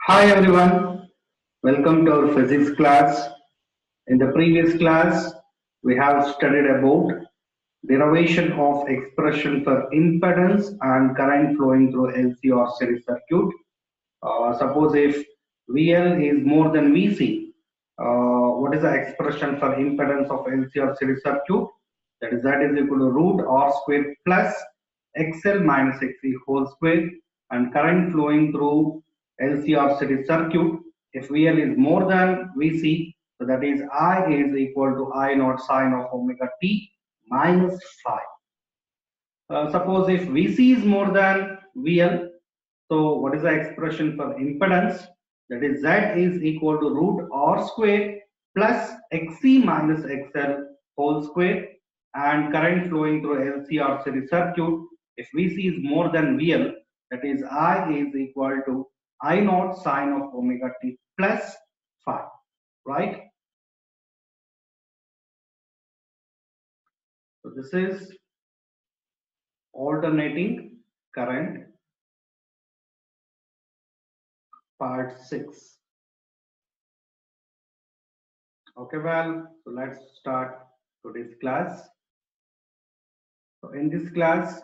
Hi everyone, welcome to our physics class. In the previous class, we have studied about derivation of expression for impedance and current flowing through LCR series circuit. Suppose if VL is more than VC, what is the expression for impedance of LCR series circuit? That is equal to root R squared plus XL minus XC whole square, and current flowing through LCR series circuit. If VL is more than VC, so that is I is equal to I naught sine of omega t minus phi. Suppose if VC is more than VL, so what is the expression for impedance? That is Z is equal to root R square plus XC minus XL whole square, and current flowing through LCR series circuit. If VC is more than VL, that is I is equal to I naught sine of omega t plus phi, right? So this is alternating current part 6. Okay, well, so let's start today's class. So in this class,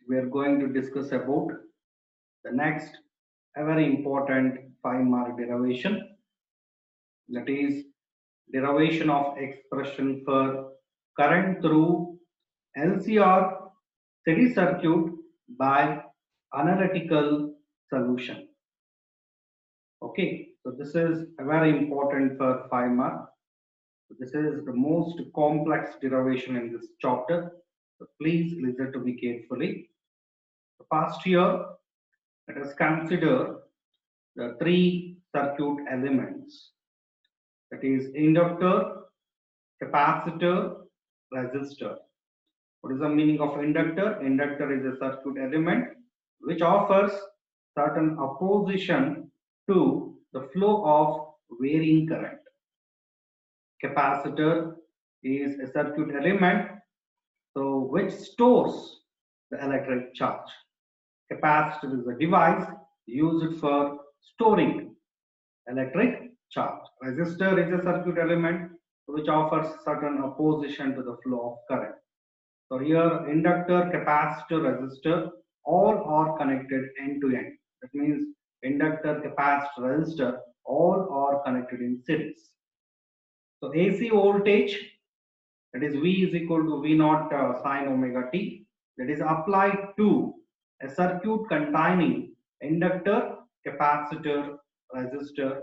we are going to discuss about the next a very important 5-mark derivation, that is derivation of expression for current through LCR series circuit by analytical solution. Okay, so this is a very important for 5-mark. This is the most complex derivation in this chapter. So please listen to me carefully. The past year, let us consider the 3 circuit elements, that is inductor, capacitor, resistor. What is the meaning of inductor? Inductor is a circuit element which offers certain opposition to the flow of varying current. Capacitor is a circuit element which stores the electric charge. Capacitor is a device used for storing electric charge. Resistor is a circuit element which offers certain opposition to the flow of current. So here inductor, capacitor, resistor all are connected end to end. That means inductor, capacitor, resistor all are connected in series. So AC voltage, that is V is equal to V naught sine omega t, that is applied to a circuit containing inductor, capacitor, resistor.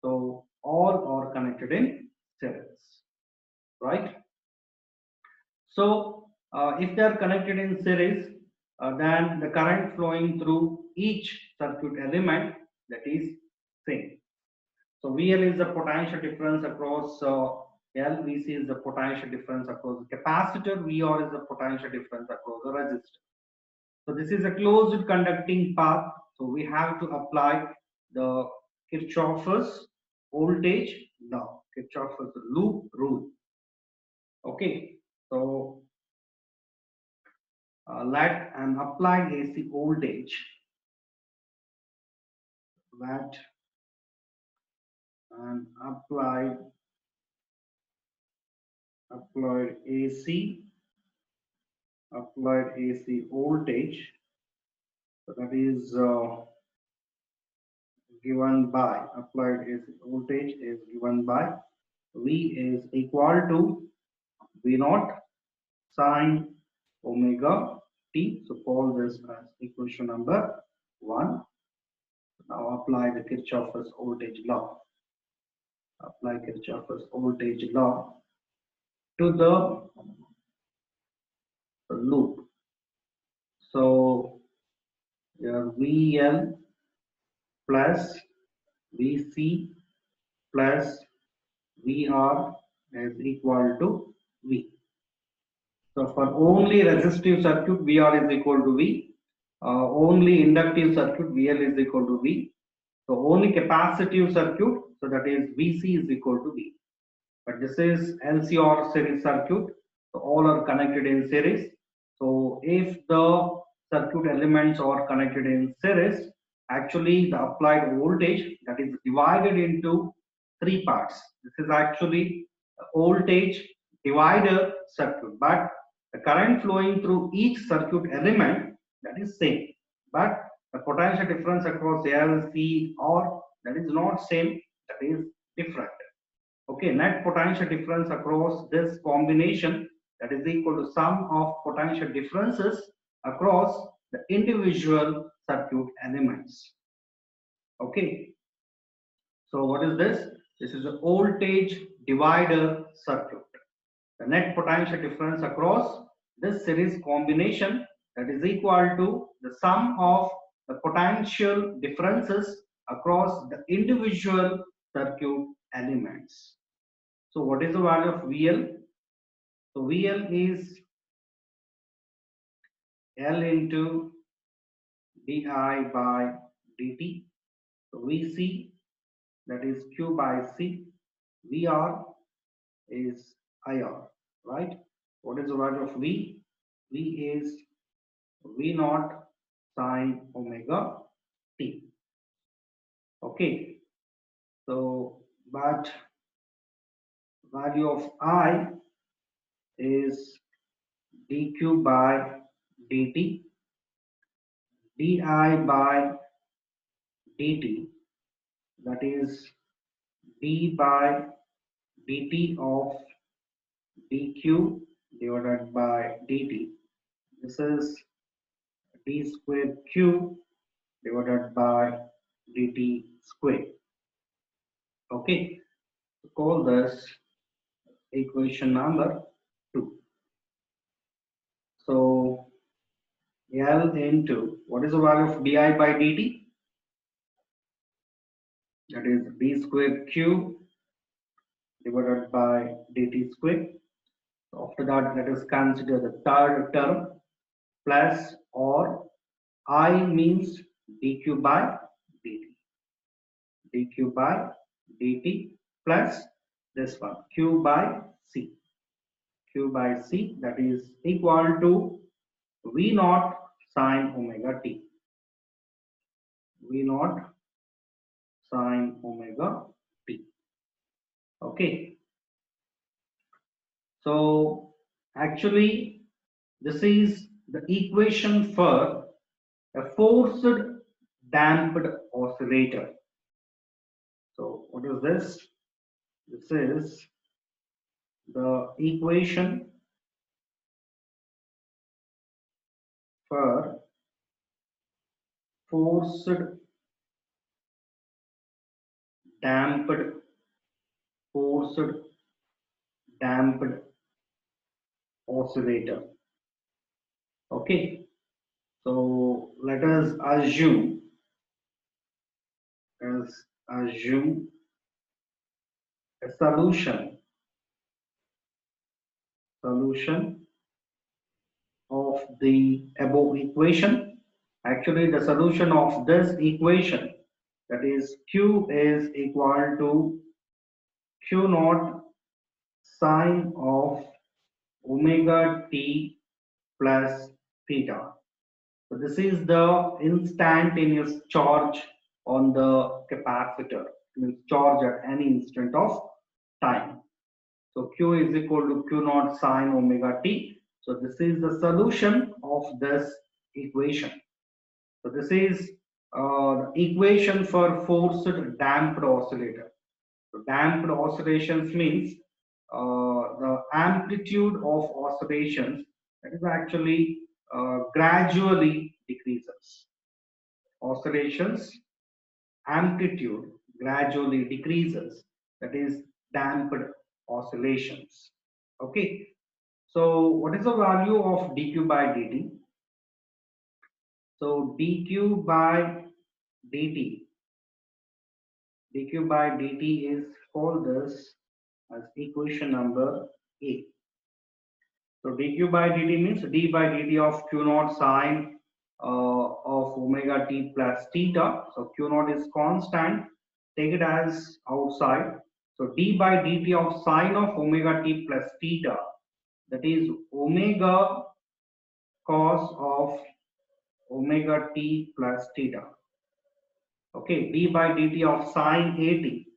So all are connected in series, right? So if they are connected in series, then the current flowing through each circuit element, that is same. So VL is the potential difference across L, VC is the potential difference across the capacitor, VR is the potential difference across the resistor. So this is a closed conducting path. So we have to apply the Kirchhoff's voltage law, Kirchhoff's loop rule. Okay, so let an applied AC voltage, let an applied AC voltage, so that is given by applied AC voltage is given by V is equal to V naught sine omega t. So call this as equation number 1. Now apply the Kirchhoff's voltage law. Apply Kirchhoff's voltage law to the loop. So your VL plus VC plus VR is equal to V. So for only resistive circuit, VR is equal to V. Only inductive circuit, VL is equal to V. So only capacitive circuit, so that is VC is equal to V. But this is LCR series circuit, so all are connected in series. So if the circuit elements are connected in series actually the applied voltage that is divided into three parts. This is actually a voltage divider circuit, but the current flowing through each circuit element that is same, but the potential difference across L, C, or that is not same, that is different. Okay, net potential difference across this combination that is equal to sum of potential differences across the individual circuit elements. Okay, so what is this? This is a voltage divider circuit. The net potential difference across this series combination that is equal to the sum of the potential differences across the individual circuit elements. So what is the value of VL? So VL is L into di by dt. So VC, that is Q by C. VR is IR, right? What is the value of V? V is V naught sine omega t. Okay, so but value of I is dq by dt, di by dt, that is d by dt of dq divided by dt. This is d squared q divided by dt squared. Okay, so call this equation number 2. So L into what is the value of di by dt? That is d squared q divided by dt squared. So after that, let us consider the third term plus or I means dq by dt, dq by dt plus this one q by c, q by c, that is equal to v naught sine omega t, v naught sine omega t. Okay, so actually this is the equation for a forced damped oscillator. So what is this? This is the equation for forced damped forced damped oscillator. Okay, so let us assume a solution of the above equation. Actually, the solution of this equation, that is q is equal to q naught sine of omega t plus theta. So this is the instantaneous charge on the capacitor, means charge at any instant of time. So q is equal to q naught sine omega t. So this is the solution of this equation. So this is the equation for forced damped oscillator. So damped oscillations means the amplitude of oscillations that is actually gradually decreases. Oscillations amplitude gradually decreases, that is damped oscillations. Okay, so what is the value of dq by dt? So dq by dt, dq by dt is called this as equation number A. So dq by dt means d by dt of q naught sine of omega t plus theta. So q naught is constant. Take it as outside. So d by dt of sine of omega t plus theta, that is omega cos of omega t plus theta. Okay, d by dt of sine 80.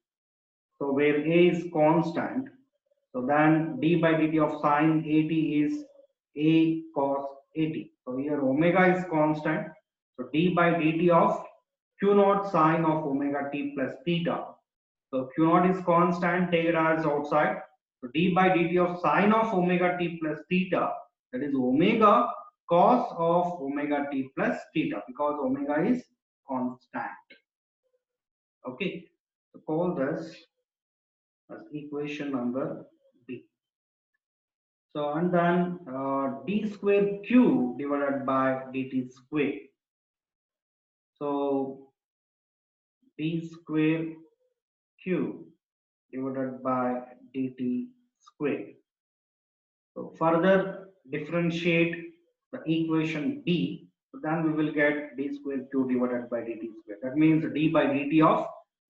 So where a is constant, so then d by dt of sine 80 is a cos 80. So here omega is constant. So d by dt of q naught sine of omega t plus theta. So q naught is constant, take it as outside. So d by dt of sine of omega t plus theta, that is omega cos of omega t plus theta, because omega is constant. Okay, so call this as equation number B. So and then d square q divided by dt square. So d square q divided by dt square. So further differentiate the equation d, so then we will get d square q divided by dt square. That means d by dt of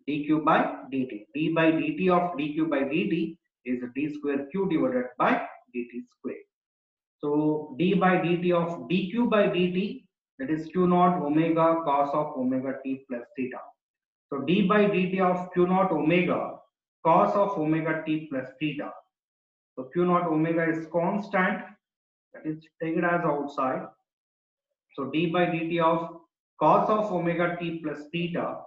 dq by dt. d by dt of dq by dt is d square q divided by dt square. So d by dt of dq by dt, that is q naught omega cos of omega t plus theta. So d by dt of q naught omega cos of omega t plus theta. So q naught omega is constant, that is take it as outside. So d by dt of cos of omega t plus theta,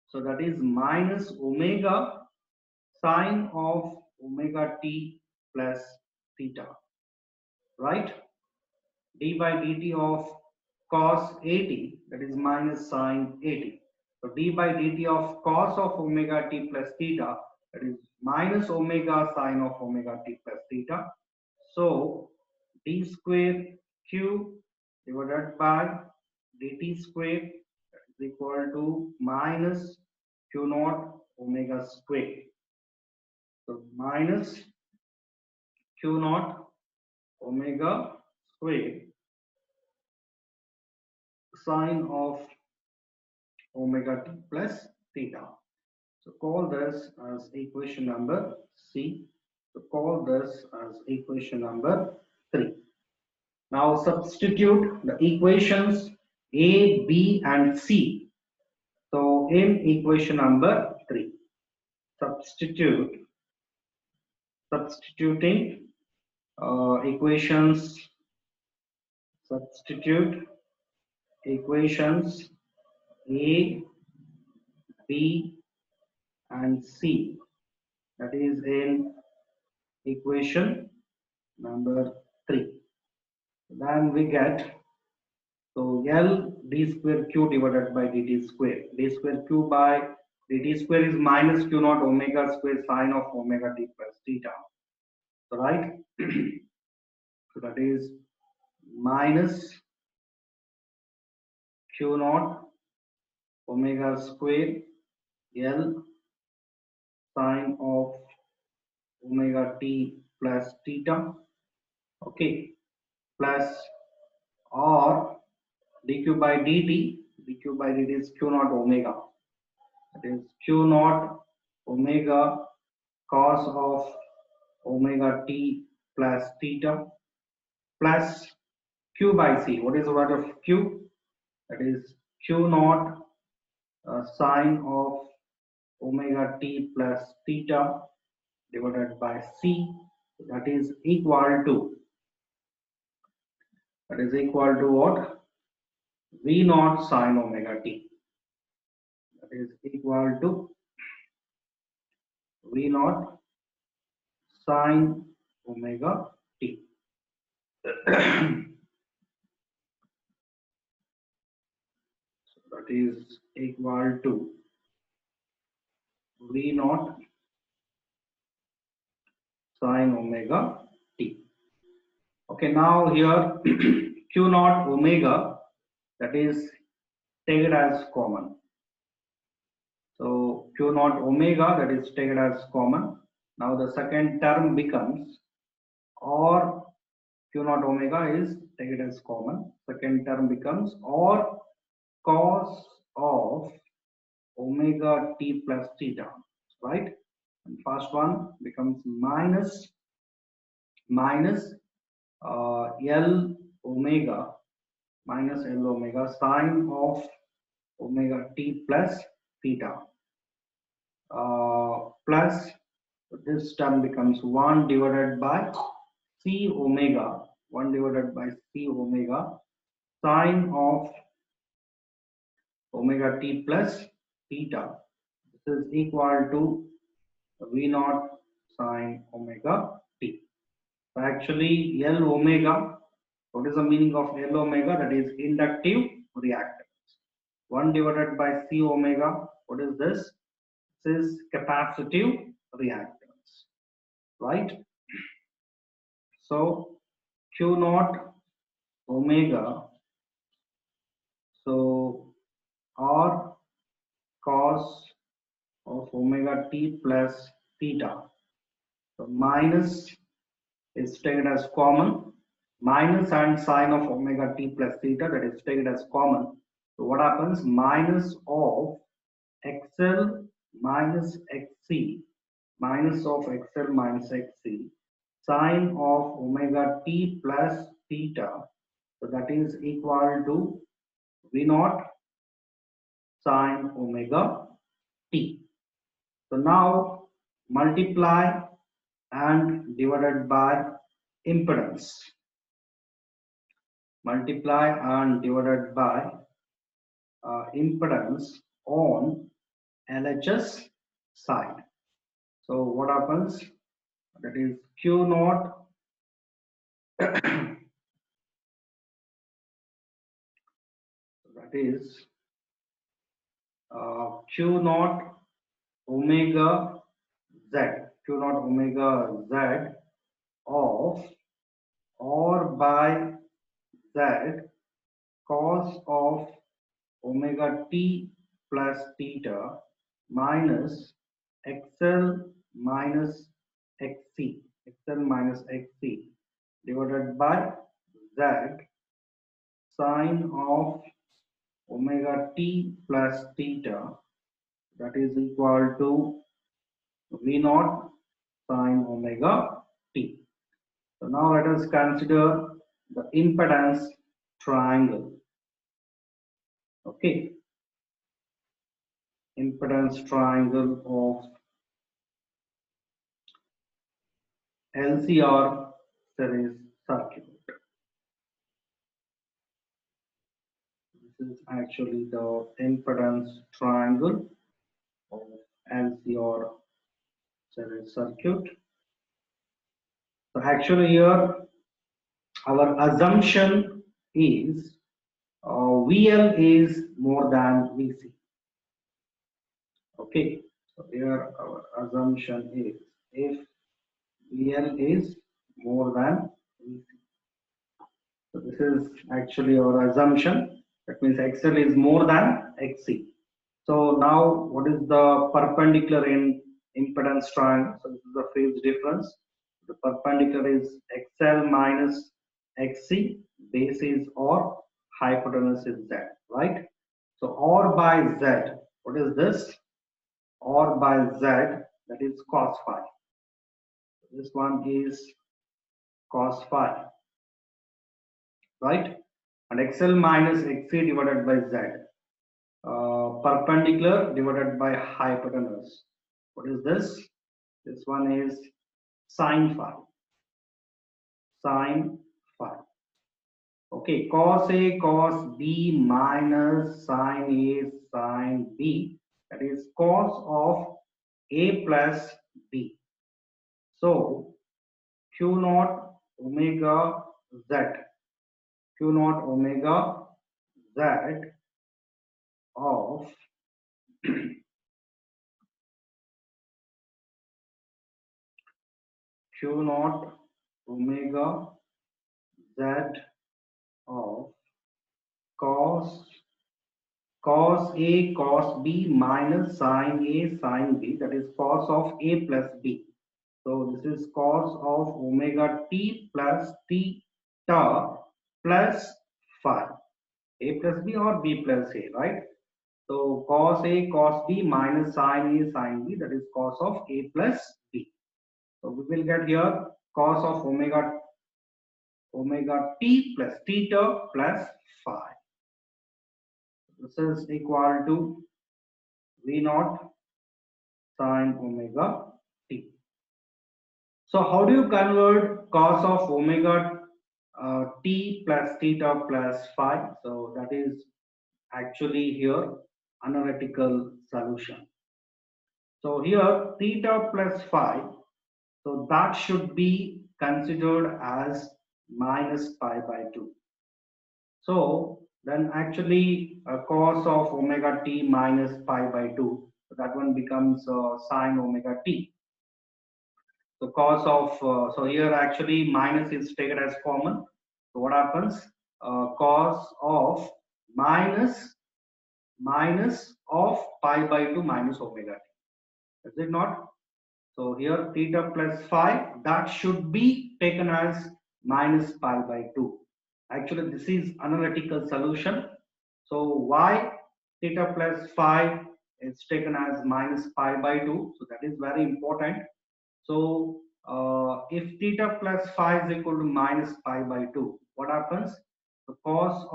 so that is minus omega sine of omega t plus theta, right? D by dt of cos 80, that is minus sine 80. So d by dt of cos of omega t plus theta, that is minus omega sine of omega t plus theta. So d square q divided by dt square is equal to minus q naught omega square. So minus q naught omega square sine of omega t plus theta. So call this as equation number C. So call this as equation number 3. Now substitute the equations A, B and C. So in equation number 3, substituting equations, substitute equations A, B and C, that is in equation number 3. Then we get, so L d square q divided by dt square. D square q by dt square is minus q naught omega square sine of omega t plus theta. So right? So that is minus q naught omega square L sine of omega t plus theta. Okay, plus or dq by dt is q naught omega, that is q naught omega cos of omega t plus theta, plus q by c. What is the word of q? That is q naught sine of omega t plus theta divided by c, that is equal to, what? V naught sine omega t, that is equal to V naught sine omega t. So that is equal to V naught sine omega t. Okay, now here q naught omega, that is take it as common. So q naught omega, that is take it as common. Now the second term becomes, or q naught omega is take it as common. Second term becomes or cos of omega t plus theta, right? And first one becomes minus L omega, minus L omega sine of omega t plus theta plus this term becomes 1 divided by c omega, 1 divided by c omega sine of omega t plus theta. This is equal to v naught sine omega t. So actually L omega, what is the meaning of L omega? That is inductive reactance. 1 divided by c omega, what is this? This is capacitive reactance, right? So Q naught omega, so R cos of omega t plus theta. So minus is taken as common, minus and sine of omega t plus theta, that is taken as common. So what happens? Minus of xl minus xc, minus of xl minus xc, sine of omega t plus theta. So that is equal to v naught sine omega t. So now multiply and divided by impedance. Multiply and divided by impedance on LHS side. So what happens? That is Q naught that is Q naught omega z, Q naught omega z of R by z cos of omega t plus theta minus xl minus xc, divided by z sine of omega t plus theta, that is equal to v naught sine omega t. So now let us consider the impedance triangle. Okay, impedance triangle of LCR series circuit. This is actually the impedance triangle of LCR series circuit. So actually here our assumption is VL is more than VC. Okay, so here our assumption is if VL is more than VC. So this is actually our assumption. That means XL is more than XC. So now what is the perpendicular in impedance triangle? So this is the phase difference. The perpendicular is XL minus XC, base is R, hypotenuse is Z, right? So R by Z, what is this? R by Z, that is cos phi. This one is cos phi, right? And XL minus XC divided by Z. Perpendicular divided by hypotenuse. What is this? This one is sine phi. Sine phi. Okay, cos A cos B minus sine A sine B. That is cos of A plus B. So Q naught omega Z. Q naught omega Z of Q naught omega Z of cos A cos B minus sine A sine B, that is cos of A plus B. So this is cos of omega t plus theta plus phi. A plus B or B plus A, right? So cos A cos B minus sine A sine B, that is cos of A plus B. So we will get here cos of omega t plus theta plus phi. This is equal to v V naught sine omega t. So how do you convert cos of omega t plus theta plus phi? So that is actually here analytical solution. So here theta plus phi, so that should be considered as minus pi by 2. So then actually cos of omega t minus pi by 2, so that one becomes sine omega t. So cos of, so here actually minus is taken as common. So what happens? Cos of minus of pi by 2 minus omega t. Is it not? So here theta plus phi, that should be taken as minus pi by 2. Actually, this is analytical solution. So why theta plus phi is taken as minus pi by 2? So that is very important. So if theta plus phi is equal to minus pi by 2, what happens? The cos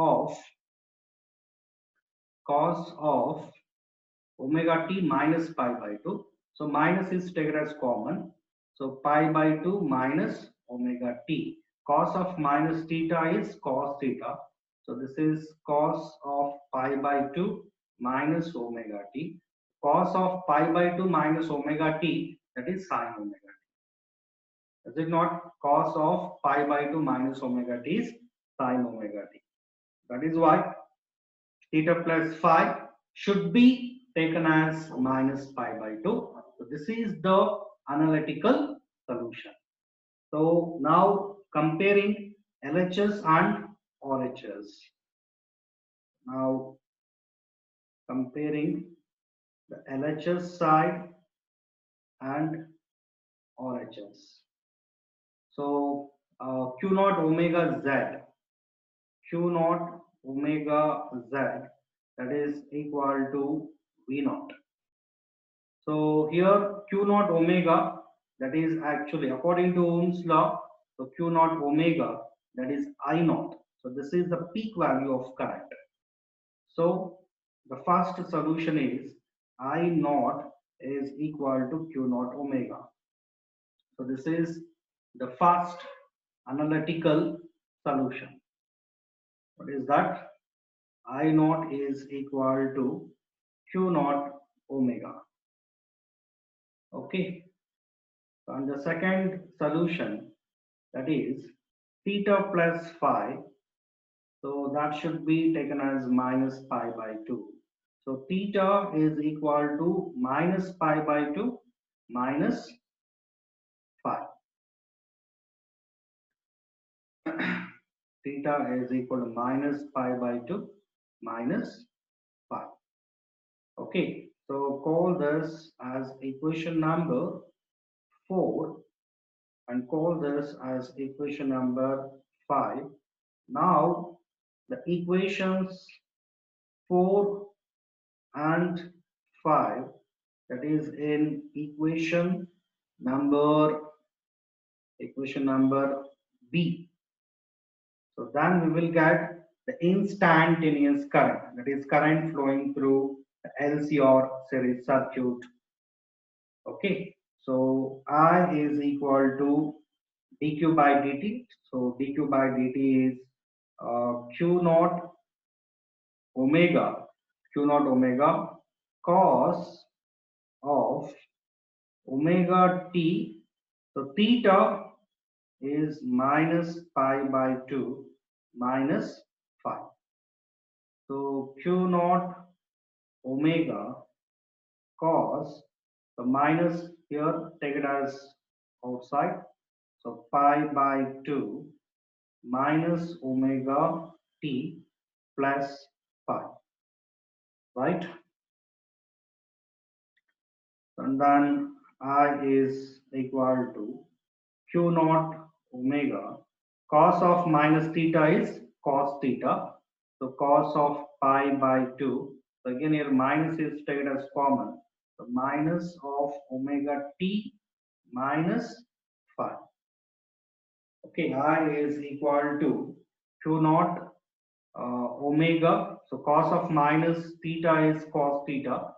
of omega t minus pi by 2. So minus is taken as common. So pi by 2 minus omega t. Cos of minus theta is cos theta. So this is cos of pi by 2 minus omega t. Cos of pi by 2 minus omega t, that is sine omega t. Is it not? Cos of pi by 2 minus omega t is sine omega t. That is why theta plus phi should be taken as minus pi by 2. So this is the analytical solution. So now comparing LHS and RHS. Now comparing the LHS side and RHS. So Q naught omega Z, Q naught omega Z, that is equal to V naught. So here Q naught omega, that is actually according to Ohm's law, so Q naught omega, that is I naught. So this is the peak value of current. So the first solution is I naught is equal to Q naught omega. So this is the first analytical solution. What is that? I naught is equal to Q naught omega. Okay. And the second solution, that is theta plus phi, so that should be taken as minus pi by 2. So theta is equal to minus pi by 2 minus phi. Theta is equal to minus pi by 2 minus phi. Okay, so call this as equation number 4 and call this as equation number 5. Now the equations 4 and 5, that is in equation number B. So then we will get the instantaneous current, that is current flowing through the LCR series circuit. Okay, so I is equal to dq by dt. So dq by dt is q naught omega cos of omega t. So theta is minus pi by 2 minus phi. So q naught omega cos, the minus here take it as outside. So pi by 2 minus omega t plus phi, right? And then I is equal to q naught omega cos of minus theta is cos theta. So cos of pi by 2. So again here minus is taken as common. So minus of omega t minus phi. Okay, I is equal to q naught omega. So cos of minus theta is cos theta.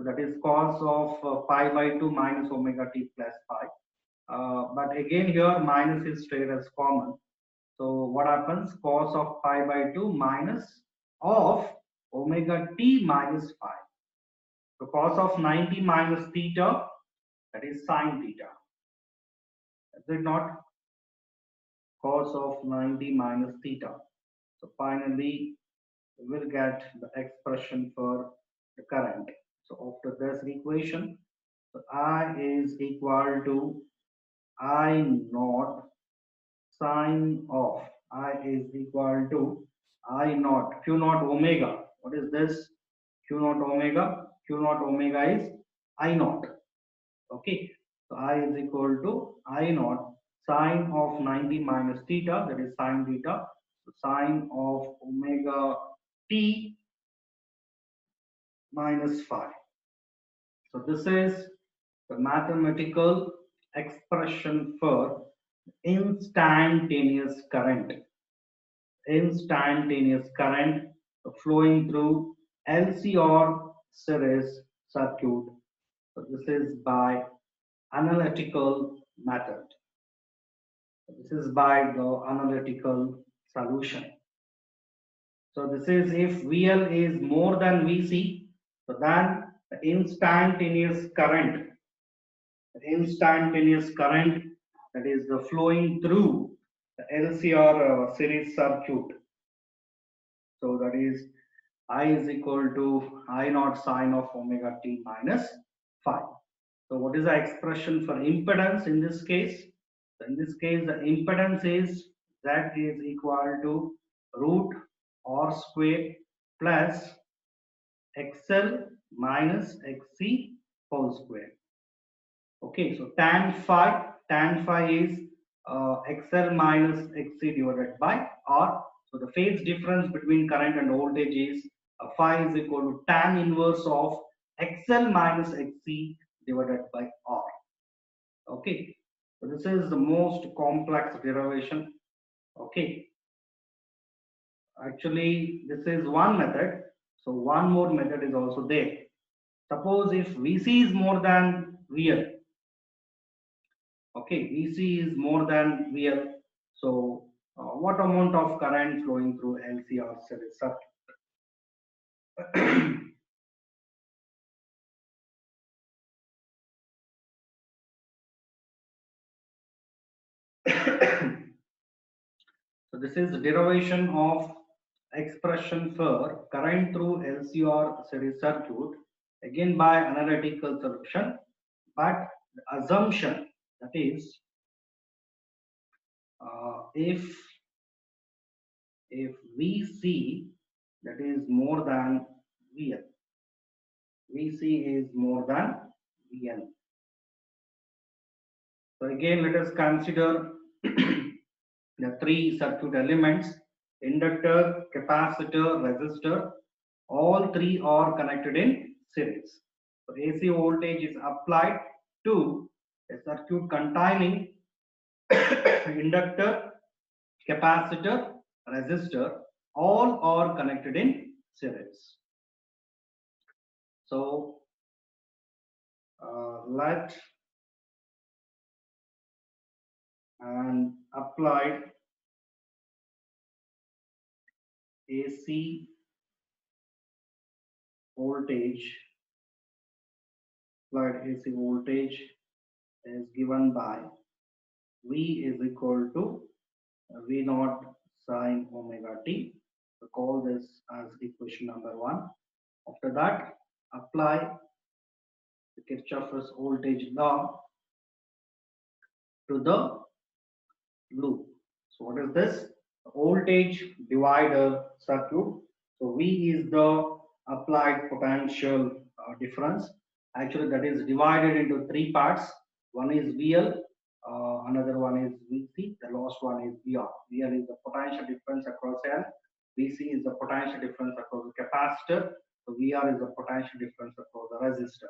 So that is cos of pi by 2 minus omega t plus pi. But again here minus is treated as common. So what happens? Cos of pi by 2 minus of omega t minus pi. So cos of 90 minus theta, that is sine theta. Is it not? Cos of 90 minus theta. So finally we will get the expression for the current. So after this equation, so I is equal to I naught sine of I is equal to I naught Q naught omega. What is this? Q naught omega. Q naught omega is I naught. Okay. So I is equal to I naught sine of 90 minus theta, that is sine theta. So sine of omega t minus phi. So this is the mathematical expression for instantaneous current. Instantaneous current flowing through LCR series circuit. So this is by analytical method. This is by the analytical solution. So this is if VL is more than VC, so then the instantaneous current that is the flowing through the LCR series circuit. So that is I is equal to I naught sine of omega t minus phi. So what is the expression for impedance in this case? So in this case, the impedance is Z is equal to root R square plus XL minus XC whole square. Okay, so tan phi is XL minus XC divided by R. So the phase difference between current and voltage is phi is equal to tan inverse of XL minus XC divided by R. Okay, so this is the most complex derivation. Okay, actually this is one method. So one more method is also there. Suppose if VC is more than VL. Okay, VC is more than VL. So what amount of current flowing through LCR series circuit? So this is the derivation of expression for current through LCR series circuit, again by analytical solution, but the assumption that is if VC that is more than VL, VC is more than VL. So again let us consider the three circuit elements: inductor, capacitor, resistor. All three are connected in series. So AC voltage is applied to a circuit containing inductor, capacitor, resistor. All are connected in series. So let and applied AC voltage is given by V is equal to V naught sine omega t. So call this as equation number 1. After that, apply the Kirchhoff's voltage law to the loop. So what is this? Voltage divider circuit. So V is the applied potential difference. Actually, that is divided into three parts. One is VL, another one is VC, the last one is VR. VL is the potential difference across L. VC is the potential difference across the capacitor. So VR is the potential difference across the resistor.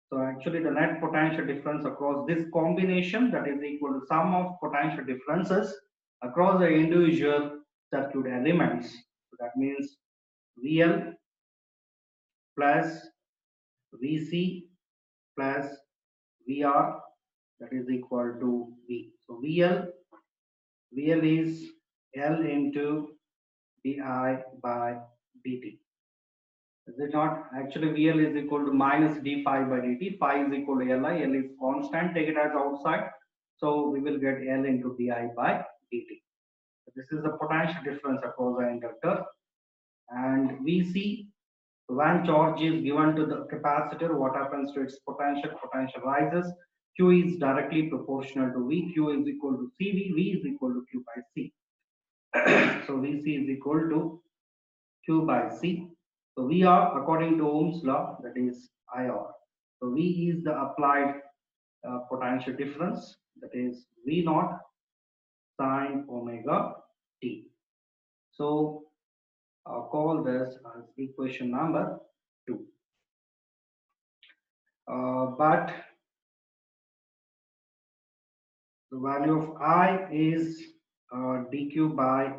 So actually the net potential difference across this combination, that is equal to sum of potential differences across the individual circuit elements. So that means VL plus Vc plus Vr, that is equal to V. So VL is L into di by dt. Is it not? Actually, VL is equal to minus d phi by dt. Phi is equal to Li. L is constant. Take it as outside. So we will get L into di by dt. So this is the potential difference across the inductor. And we see when charge is given to the capacitor, what happens to its potential? Potential rises. Q is directly proportional to V. Q is equal to CV. V is equal to Q by C. So Vc is equal to Q by C. So VR, according to Ohm's law, that is IR. So V is the applied potential difference, that is V naught sine omega t. So call this as equation number 2. But the value of I is dq by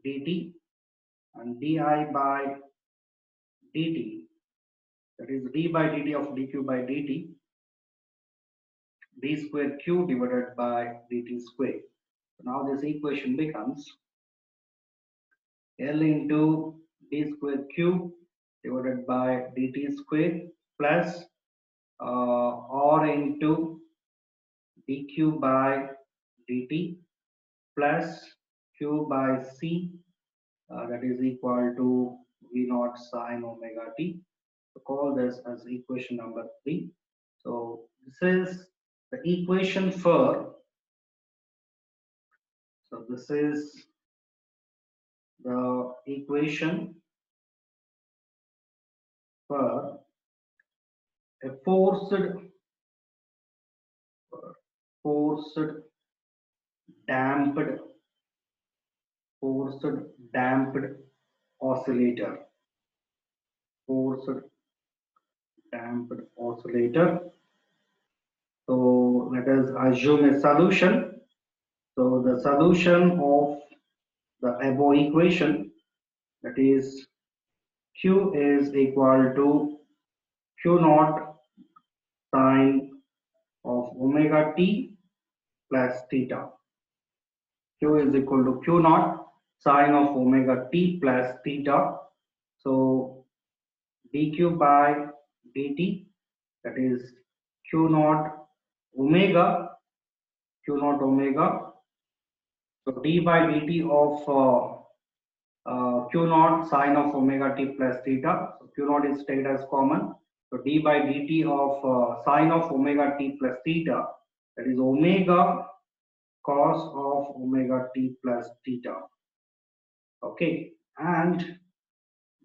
dt and di by dt, that is d by dt of dq by dt, d square q divided by dt square. So now this equation becomes L into d square q divided by dt square plus r into dq by dt plus q by c, that is equal to v naught sine omega t. So call this as equation number 3. So this is the equation for, so this is the equation for a forced damped forced damped oscillator. Forced damped oscillator. So let us assume a solution. So the solution of the above equation, that is Q is equal to Q naught sine of omega t plus theta. Q is equal to Q naught sine of omega t plus theta. So dq by dt, that is Q naught omega, so d by dt of Q naught sine of omega t plus theta. So Q naught is taken as common. So d by dt of sine of omega t plus theta, that is omega cos of omega t plus theta. Okay, and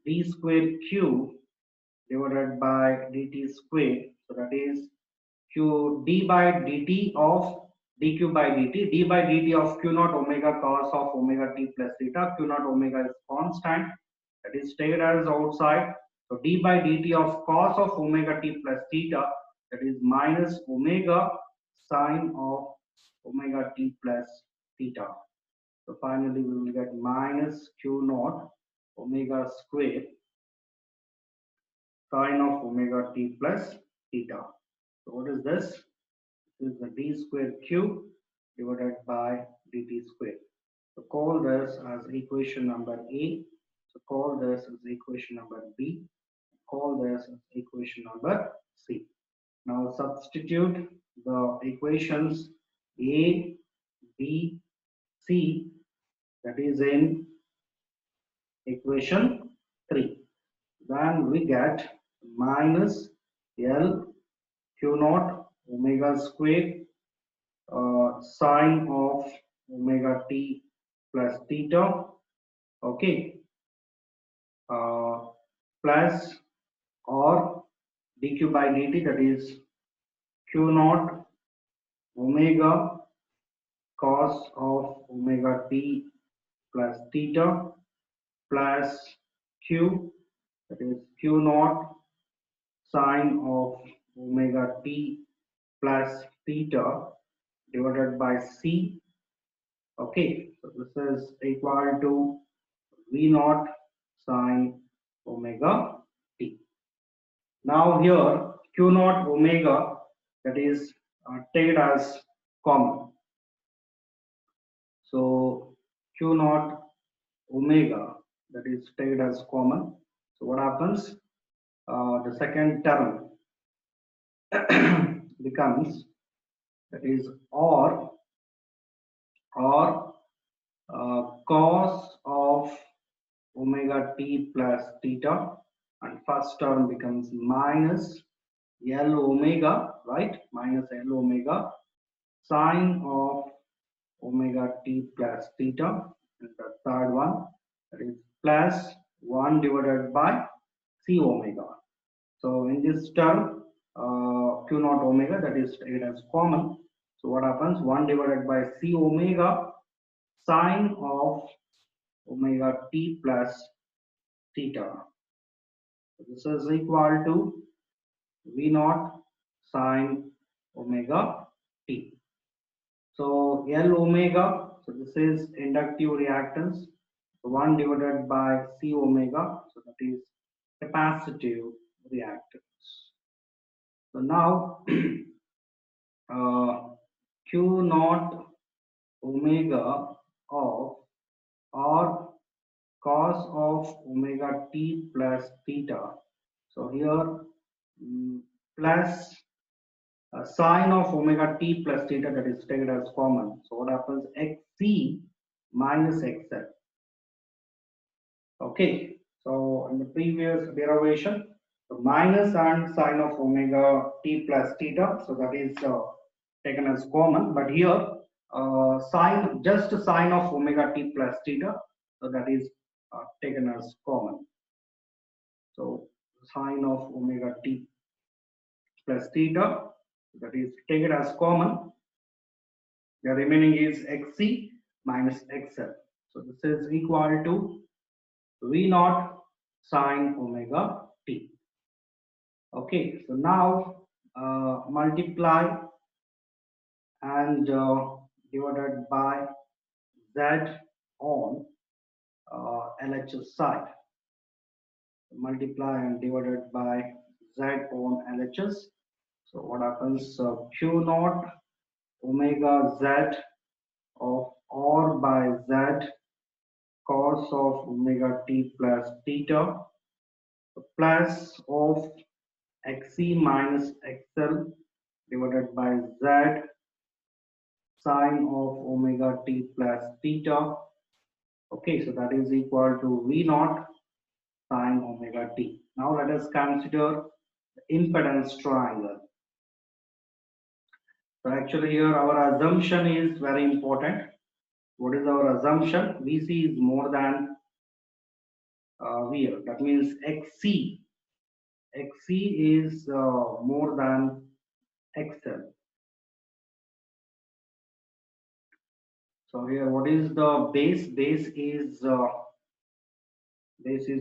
d square q divided by dt square. So that is q d by dt of dq by dt, d by dt of q naught omega cos of omega t plus theta. Q naught omega is constant, that is taken as outside. So d by dt of cos of omega t plus theta, that is minus omega sine of omega t plus theta. So finally we will get minus q naught omega square sine of omega t plus theta. So what is this? This is the d square q divided by dt square. So call this as equation number A. So call this as equation number B. Call this as equation number C. Now substitute the equations A, B, C, that is in equation 3. Then we get minus L Q naught omega square sine of omega t plus theta, okay, plus or dq by dt, that is q naught omega cos of omega t plus theta plus q, that is q naught sine of omega t plus theta divided by c. Okay, so this is equal to v naught sine omega t. Now here Q naught omega, that is taken as common. So Q naught omega, that is taken as common. So what happens? The second term becomes, that is or cos of omega t plus theta, and first term becomes minus L omega, right? Minus L omega sine of omega t plus theta, and the third one, that is plus 1 divided by c omega. So in this term, q naught omega, that is taken as common. So what happens? 1 divided by c omega sine of omega t plus theta. So this is equal to v naught sine omega t. So L omega, so this is inductive reactance, 1 divided by C omega, so that is capacitive reactance. So now Q naught omega of or cos of omega t plus theta. So here plus sine of omega t plus theta, that is taken as common. So what happens? Xc minus xl. Okay. So in the previous derivation, the minus and sine of omega t plus theta. So that is taken as common. But here sine, just sine of omega t plus theta. So that is taken as common. So sine of omega t plus theta, that is taken as common. The remaining is xc minus xl. So this is equal to v naught sine omega t. Okay, so now multiply and divided by z on LHS side. Multiply and divided by z on LHS. So what happens? Q naught omega z of r by z cos of omega t plus theta plus of xc minus xl divided by z sine of omega t plus theta. Okay, so that is equal to v naught sine omega t. Now let us consider the impedance triangle. So actually here our assumption is very important. What is our assumption? Vc is more than VL. That means xc is more than xl. So here, what is the base? Base is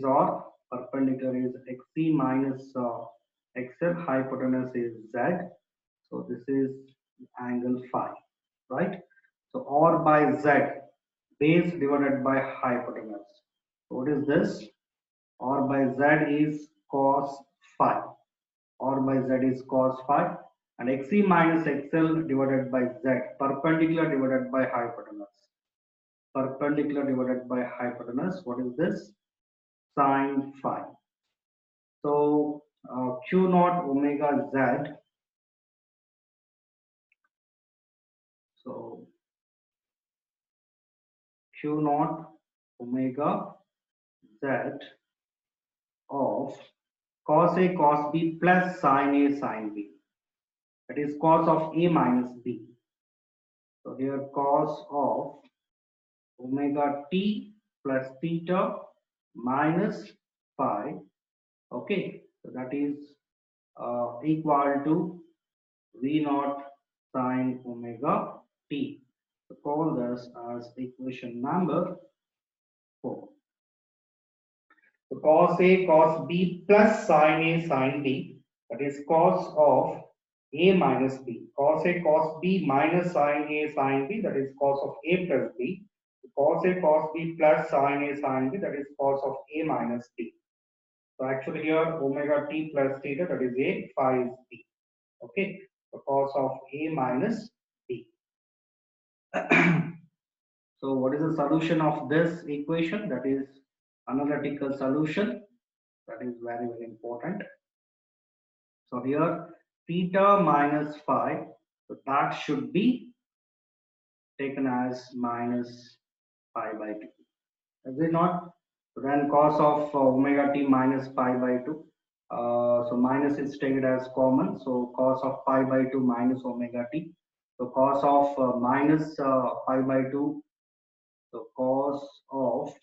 R, perpendicular is xc minus xl, hypotenuse is z. So this is angle phi, right? So R by z, base divided by hypotenuse. So what is this? R by z is cos phi. R by z is cos phi, and xc minus xl divided by z, perpendicular divided by hypotenuse. Perpendicular divided by hypotenuse. What is this? Sine phi. So q naught omega z. So q naught omega z of cos A cos B plus sin A sin B. That is cos of A minus B. So here cos of omega t plus theta minus phi. Okay, so that is equal to v naught sine omega t. So call this as equation number 4. So cos A cos B plus sin A sin B, that is cos of A minus B. Cos A cos B minus sin A sin B, that is cos of A plus B. Cos A cos B plus sin A sin B, that is cos of A minus B. So actually here omega t plus theta, that is a, phi is b. Okay, so cos of a minus b. So what is the solution of this equation? That is analytical solution. That is very, very important. So here theta minus phi, so that should be taken as minus pi by 2. Is it not? So then cos of omega t minus pi by 2. So minus is taken as common. So cos of pi by 2 minus omega t. So cos of minus pi by 2. So cos of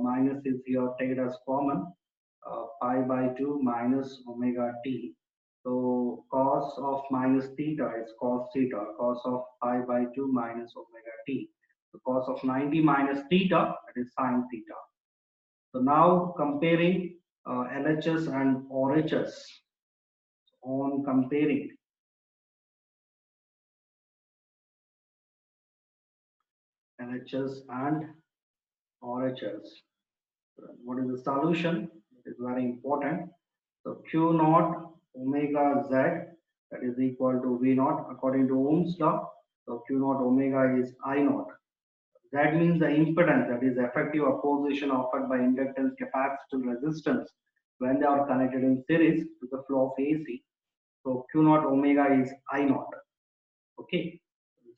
minus is here taken as common. Pi by 2 minus omega t. So cos of minus theta is cos theta. Cos of pi by 2 minus omega t. So cos of 90 minus theta, that is sine theta. So now comparing LHS and RHS. On comparing LHS and RHS, what is the solution? It is very important. So Q naught omega Z, that is equal to V naught according to Ohm's law. So Q naught omega is I naught. That means the impedance, that is effective opposition offered by inductance, capacitor, resistance when they are connected in series to the flow of AC. So Q naught omega is I naught. Okay,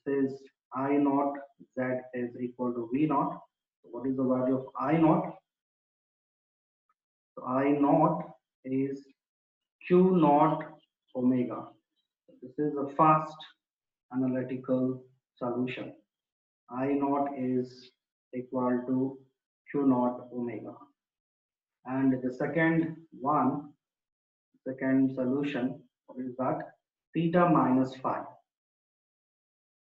this is I naught Z is equal to V naught. So what is the value of I naught? So I naught is Q naught omega. This is a fast analytical solution. I naught is equal to Q naught omega. And the second solution, what is that? Theta minus phi.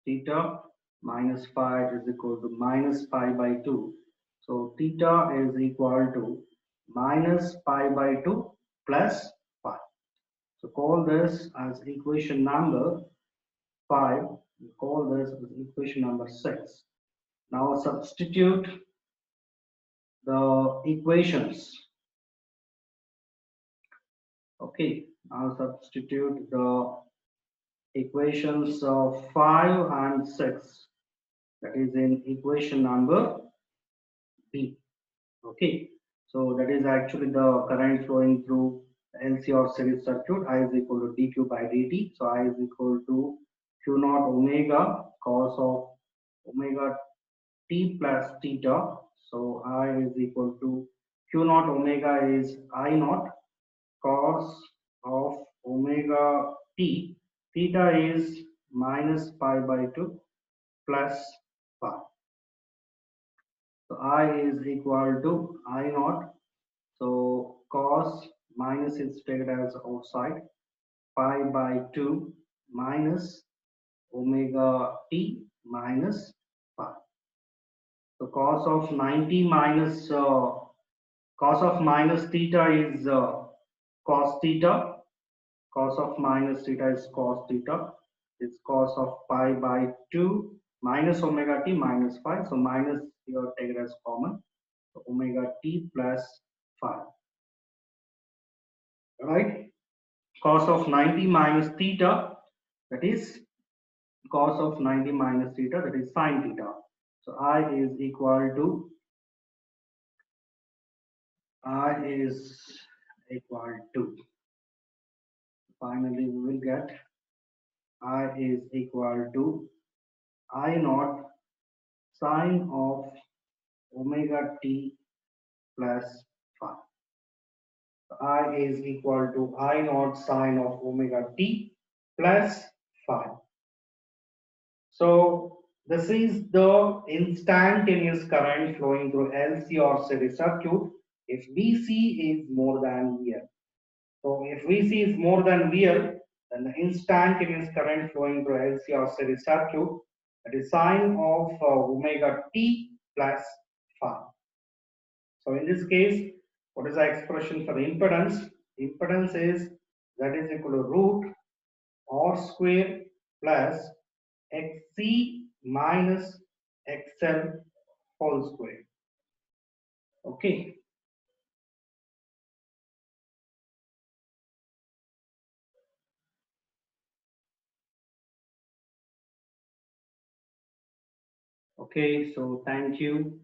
Theta minus phi is equal to minus pi by 2. So theta is equal to minus pi by 2 plus phi. So call this as equation number 5. We call this as equation number 6. Now substitute the equations. Okay, now substitute the equations of 5 and 6. That is in equation number B. Okay, so that is actually the current flowing through LCR series circuit. I is equal to dq by dt. So I is equal to q naught omega cos of omega t plus theta. So I is equal to q naught omega is I naught cos of omega t. Theta is minus pi by 2 plus phi. So I is equal to I naught. So cos minus is taken as outside, pi by 2 minus omega t minus phi. So cos of minus theta is cos theta. Cos of minus theta is cos theta. It's cos of pi by 2 minus omega t minus phi. So minus here taken as common. So omega t plus phi. Right? Cos of 90 minus theta, that is cos of 90 minus theta, that is sine theta. So I is equal to finally we will get I is equal to I naught sine of omega t plus phi. So I is equal to I naught sine of omega t plus phi. So this is the instantaneous current flowing through LCR series circuit if VC is more than VL. So if VC is more than VL, then the instantaneous current flowing through LCR series circuit, that is sine of omega t plus phi. So in this case, what is the expression for impedance? Impedance is that is equal to root r square plus xc minus xl whole square. Okay. Okay, so thank you.